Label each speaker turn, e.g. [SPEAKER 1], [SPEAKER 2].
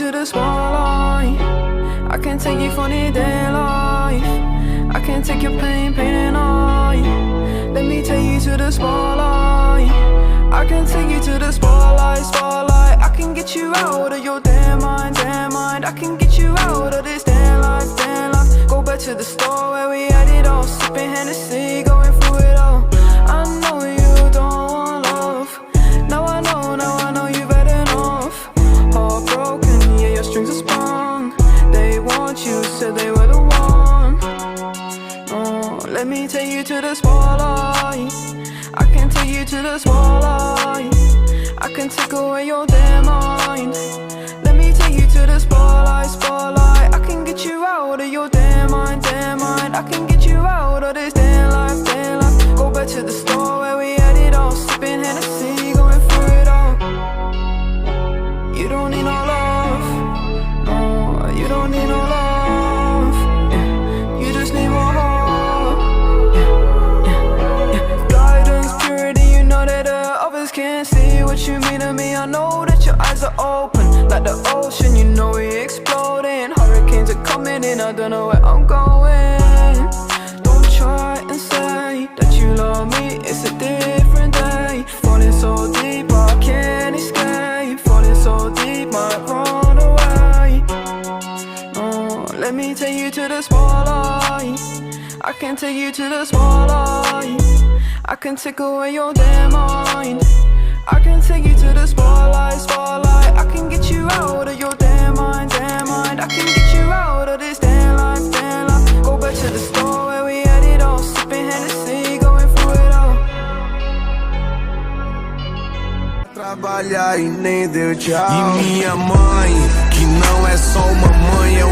[SPEAKER 1] to the spotlight. I can take you funny day life. I can take your pain and I. Let me take you to the spotlight. I can take you to the spotlight, spotlight. I can get you out of your damn mind, damn mind. I can get you out of this damn life, damn life. Go back to the store where we had it all, sipping Hennessy, going through it all. I know you don't want love. Now I know you've had enough. Heartbroken, yeah, your strings are sprung. They want you, said they were the one. Oh, let me take you to the spotlight. I can take you to the spotlight. I can take away your damn mind. Let me take you to the spotlight, spotlight. I can get you out of your damn mind, damn mind. I can get you out of this damn life, damn life. Go back to the store where we had it all, sipping Hennessy, going through it all. You don't need no love, no, you don't need no love, yeah. You just need more heart, yeah. Guidance, purity, you know that others can't see what you mean to me. I know that your eyes are open like the ocean, you know we exploding. Hurricanes are coming in, I don't know where I'm going. Don't try and say that you love me, it's a different day. Falling so deep, I can't escape. Falling so deep, might run away. Oh, let me take you to the spotlight. I can take you to the spotlight. I can take away your damn mind. I can take you to the spotlight, spotlight. I can get you out of your damn mind, damn mind. I can get you out of this damn life, damn life. Go back to the store where we had it all, sipping Hennessy, going through it all.
[SPEAKER 2] Trabalhar e nem deu tchau. E minha mãe, que não é só uma mãe, é